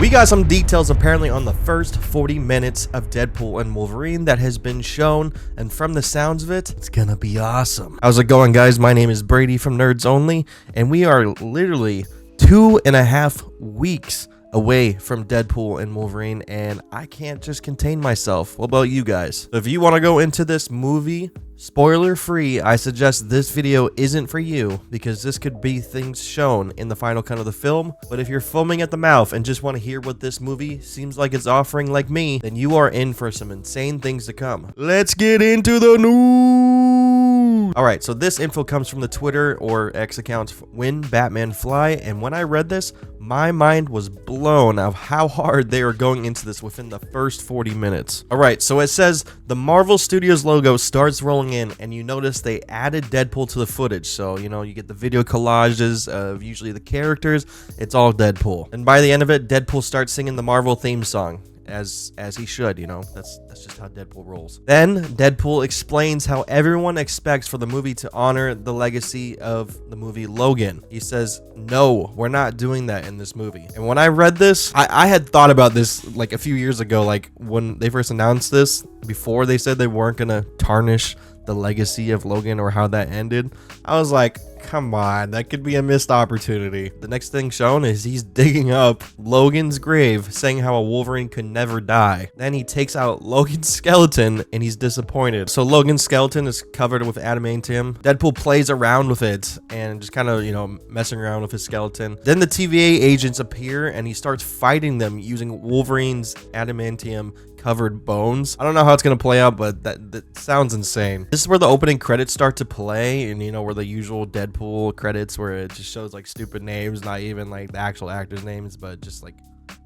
We got some details apparently on the first 40 minutes of Deadpool and Wolverine that has been shown, and from the sounds of it, it's gonna be awesome. How's it going, guys? My name is Brady from Nerds Only, and we are literally 2.5 weeks away from Deadpool and Wolverine, and I can't just contain myself. What about you guys? If you want to go into this movie spoiler free, I suggest this video isn't for you, because this could be things shown in the final cut of the film. But if you're foaming at the mouth and just want to hear what this movie seems like it's offering like me, then you are in for some insane things to come. Let's get into the news. Alright, so this info comes from the Twitter or X account When Batman Fly, and when I read this, my mind was blown of how hard they are going into this within the first 40 minutes. Alright, so it says the Marvel Studios logo starts rolling in, and you notice they added Deadpool to the footage. So, you know, you get the video collages of usually the characters. It's all Deadpool. And by the end of it, Deadpool starts singing the Marvel theme song. As he should, you know, that's just how Deadpool rolls. Then Deadpool explains how everyone expects for the movie to honor the legacy of the movie Logan. He says, no, we're not doing that in this movie. And when I read this, I had thought about this like a few years ago, like when they first announced this, before they said they weren't gonna tarnish the legacy of Logan or how that ended. I was like, come on, that could be a missed opportunity. The next thing shown is he's digging up Logan's grave, saying how a Wolverine could never die. Then he takes out Logan's skeleton and he's disappointed. So Logan's skeleton is covered with adamantium. Deadpool plays around with it and just kind of, you know, messing around with his skeleton. Then the TVA agents appear and he starts fighting them using Wolverine's adamantium covered bones. I don't know how it's gonna play out, but that sounds insane. This is where the opening credits start to play, and you know, where the usual Deadpool credits where it just shows like stupid names, not even like the actual actors' names, but just like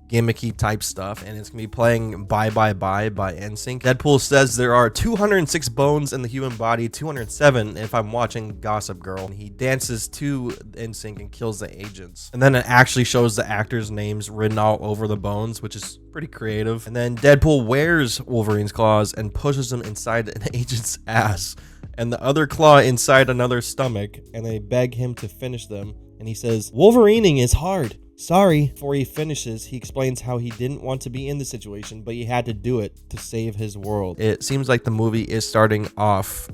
gimmicky type stuff, and it's gonna be playing Bye Bye Bye by NSYNC. Deadpool says there are 206 bones in the human body, 207 if I'm watching Gossip Girl. And he dances to NSYNC and kills the agents. And then it actually shows the actors' names written all over the bones, which is pretty creative. And then Deadpool wears Wolverine's claws and pushes them inside an agent's ass, and the other claw inside another stomach, and they beg him to finish them. And he says, Wolverining is hard. Sorry. Before he finishes, he explains how he didn't want to be in the situation, but he had to do it to save his world. It seems like the movie is starting off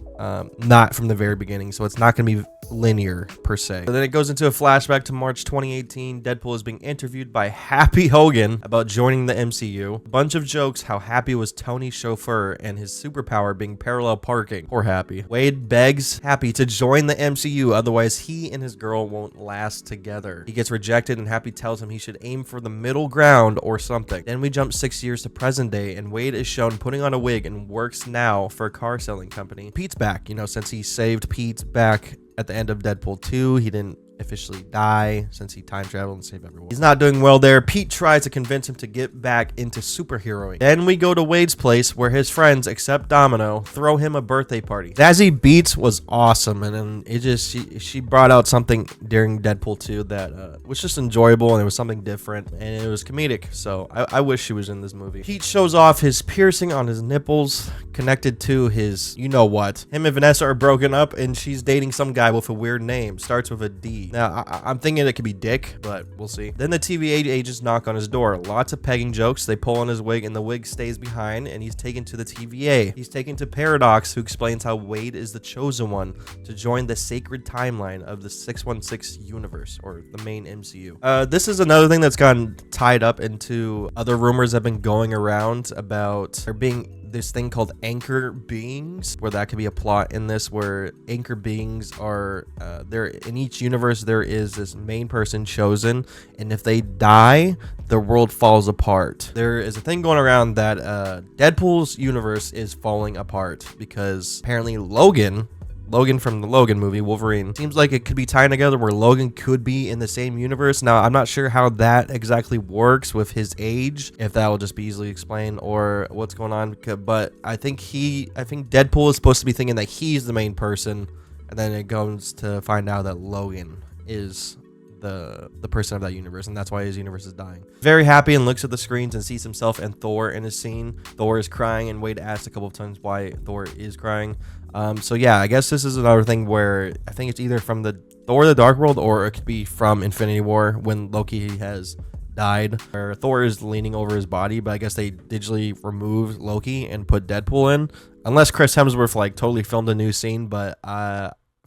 not from the very beginning, so it's not going to be linear per se. So then it goes into a flashback to March 2018. Deadpool is being interviewed by Happy Hogan about joining the MCU. A bunch of jokes how Happy was Tony's chauffeur and his superpower being parallel parking. Poor Happy. Wade begs Happy to join the MCU, otherwise he and his girl won't last together. He gets rejected and Happy tells him he should aim for the middle ground or something. Then we jump 6 years to present day, and Wade is shown putting on a wig and works now for a car selling company. Pete's back, you know, since he saved Pete back at the end of Deadpool 2. He didn't officially die since he time traveled and saved everyone. He's not doing well there. Pete tries to convince him to get back into superheroing. Then we go to Wade's place where his friends, except Domino, throw him a birthday party. Zazie Beetz was awesome, and then it just she brought out something during Deadpool 2 that was just enjoyable, and it was something different, and it was comedic. So I wish she was in this movie. Pete shows off his piercing on his nipples connected to his you know what. Him and Vanessa are broken up, and she's dating some guy with a weird name, starts with a D. Now, I'm thinking it could be Dick, but we'll see. Then the TVA agents knock on his door. Lots of pegging jokes. They pull on his wig, and the wig stays behind, and he's taken to the TVA. He's taken to Paradox, who explains how Wade is the chosen one to join the sacred timeline of the 616 universe, or the main MCU. This is another thing that's gotten tied up into other rumors that have been going around about there being this thing called anchor beings, where that could be a plot in this, where anchor beings are there in each universe. There is this main person chosen, and if they die, the world falls apart. There is a thing going around that Deadpool's universe is falling apart because apparently Logan from the Logan movie, Wolverine, seems like it could be tying together where Logan could be in the same universe. Now, I'm not sure how that exactly works with his age, if that will just be easily explained or what's going on, but I think Deadpool is supposed to be thinking that he's the main person, and then it goes to find out that Logan is the person of that universe, and that's why his universe is dying. Very happy and looks at the screens and sees himself and Thor in a scene. Thor is crying, and Wade asked a couple of times why Thor is crying. So yeah, I guess this is another thing where I think it's either from the Thor: The Dark World, or it could be from Infinity War when Loki has died, where Thor is leaning over his body, but I guess they digitally removed Loki and put Deadpool in. Unless Chris Hemsworth like totally filmed a new scene, but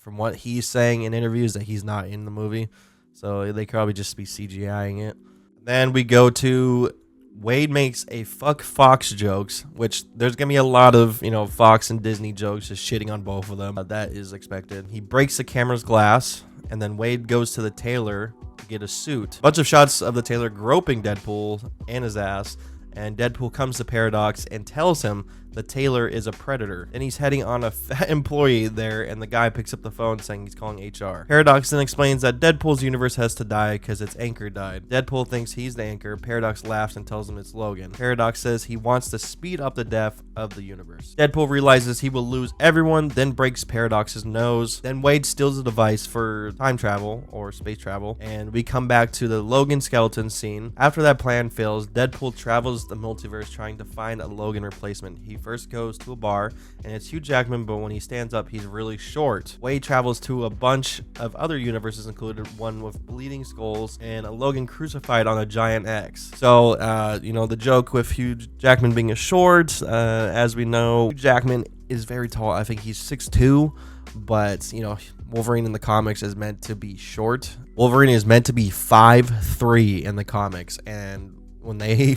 from what he's saying in interviews that he's not in the movie, so they could probably just be CGIing it. Then we go to Wade makes a fuck Fox jokes, which there's gonna be a lot of, you know, Fox and Disney jokes, just shitting on both of them. That is expected. He breaks the camera's glass, and then Wade goes to the tailor to get a suit. A bunch of shots of the tailor groping Deadpool and his ass, and Deadpool comes to Paradox and tells him the tailor is a predator. And he's heading on a fat employee there, and the guy picks up the phone saying he's calling HR. Paradox then explains that Deadpool's universe has to die because its anchor died. Deadpool thinks he's the anchor. Paradox laughs and tells him it's Logan. Paradox says he wants to speed up the death of the universe. Deadpool realizes he will lose everyone, then breaks Paradox's nose. Then Wade steals the device for time travel or space travel, and we come back to the Logan skeleton scene. After that plan fails, Deadpool travels the multiverse trying to find a Logan replacement. He first goes to a bar, and it's Hugh Jackman, but when he stands up, he's really short. Wade travels to a bunch of other universes, including one with bleeding skulls and a Logan crucified on a giant X. So, you know, the joke with Hugh Jackman being a short, as we know, Hugh Jackman is very tall. I think he's 6'2", but, you know, Wolverine in the comics is meant to be short. Wolverine is meant to be 5'3" in the comics, and when they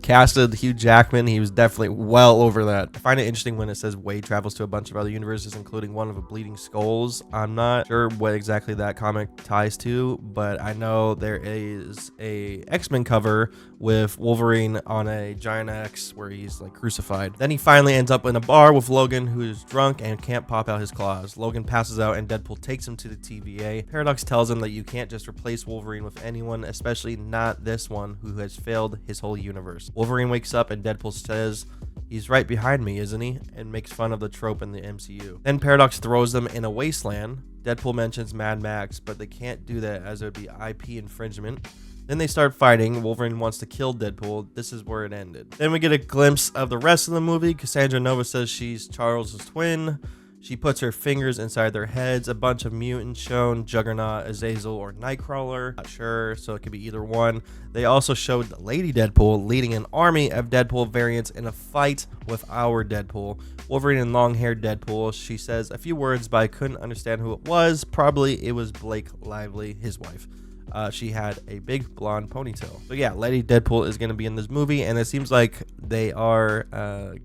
casted Hugh Jackman, he was definitely well over that. I find it interesting when it says Wade travels to a bunch of other universes, including one of the bleeding skulls. I'm not sure what exactly that comic ties to, but I know there is a X-Men cover with Wolverine on a giant X where he's like crucified. Then he finally ends up in a bar with Logan, who's drunk and can't pop out his claws. Logan passes out and Deadpool takes him to the TVA. Paradox tells him that you can't just replace Wolverine with anyone, especially not this one who has failed his whole universe. Wolverine wakes up and Deadpool says, "He's right behind me, isn't he?" and makes fun of the trope in the MCU. Then Paradox throws them in a wasteland. Deadpool mentions Mad Max, but they can't do that as it would be IP infringement. Then they start fighting. Wolverine wants to kill Deadpool. This is where it ended. Then we get a glimpse of the rest of the movie. Cassandra Nova says she's Charles's twin. She puts her fingers inside their heads. A bunch of mutants shown: Juggernaut, Azazel, or Nightcrawler. Not sure, so it could be either one. They also showed Lady Deadpool leading an army of Deadpool variants in a fight with our Deadpool. Wolverine and long-haired Deadpool. She says a few words, but I couldn't understand who it was. Probably it was Blake Lively, his wife. She had a big blonde ponytail. So yeah, Lady Deadpool is going to be in this movie, and it seems like they are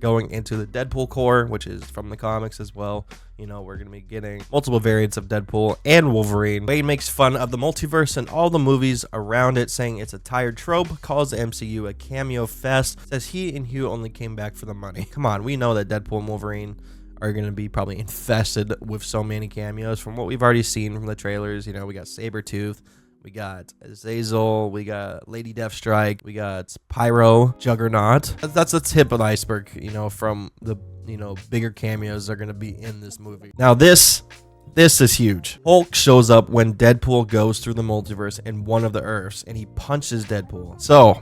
going into the Deadpool core, which is from the comics as well. You know, we're going to be getting multiple variants of Deadpool and Wolverine. Wade makes fun of the multiverse and all the movies around it, saying it's a tired trope, calls the MCU a cameo fest, says he and Hugh only came back for the money. Come on, we know that Deadpool and Wolverine are going to be probably infested with so many cameos from what we've already seen from the trailers. You know, we got Sabretooth, we got Azazel, we got Lady Deathstrike, we got Pyro, Juggernaut. That's the tip of the iceberg, you know, from the, you know, bigger cameos that are going to be in this movie. Now this is huge. Hulk shows up when Deadpool goes through the multiverse in one of the Earths, and he punches Deadpool. So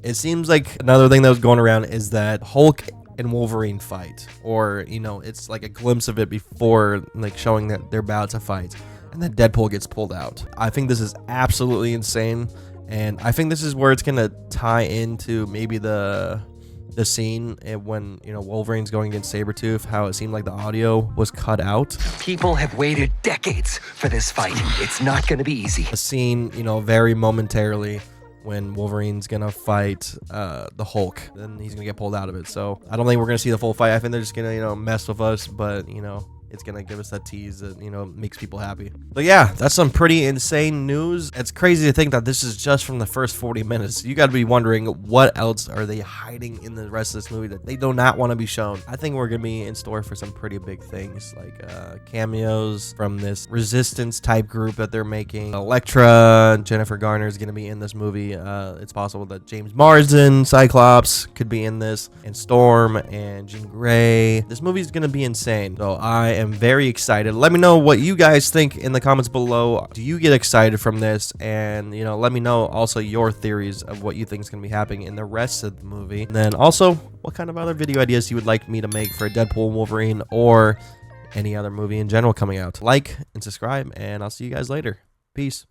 it seems like another thing that was going around is that Hulk and Wolverine fight, or, you know, it's like a glimpse of it before, like, showing that they're about to fight, and then Deadpool gets pulled out. I think this is absolutely insane, and I think this is where it's gonna tie into maybe the scene when, you know, Wolverine's going against Sabretooth, how it seemed like the audio was cut out. People have waited decades for this fight. It's not gonna be easy. A scene, you know, very momentarily when Wolverine's gonna fight the Hulk, then he's gonna get pulled out of it. So I don't think we're gonna see the full fight. I think they're just gonna, you know, mess with us, but, you know, it's gonna give us that tease that, you know, makes people happy. But yeah, that's some pretty insane news. It's crazy to think that this is just from the first 40 minutes. You gotta be wondering, what else are they hiding in the rest of this movie that they do not want to be shown? I think we're gonna be in store for some pretty big things, like cameos from this Resistance type group that they're making. Elektra, Jennifer Garner is gonna be in this movie. It's possible that James Marsden, Cyclops, could be in this, and Storm, and Jean Grey. This movie's gonna be insane. So I am very excited. Let me know what you guys think in the comments below. Do you get excited from this? And, you know, let me know also your theories of what you think is going to be happening in the rest of the movie. And then also, what kind of other video ideas you would like me to make for Deadpool and Wolverine, or any other movie in general coming out. Like and subscribe, and I'll see you guys later. Peace.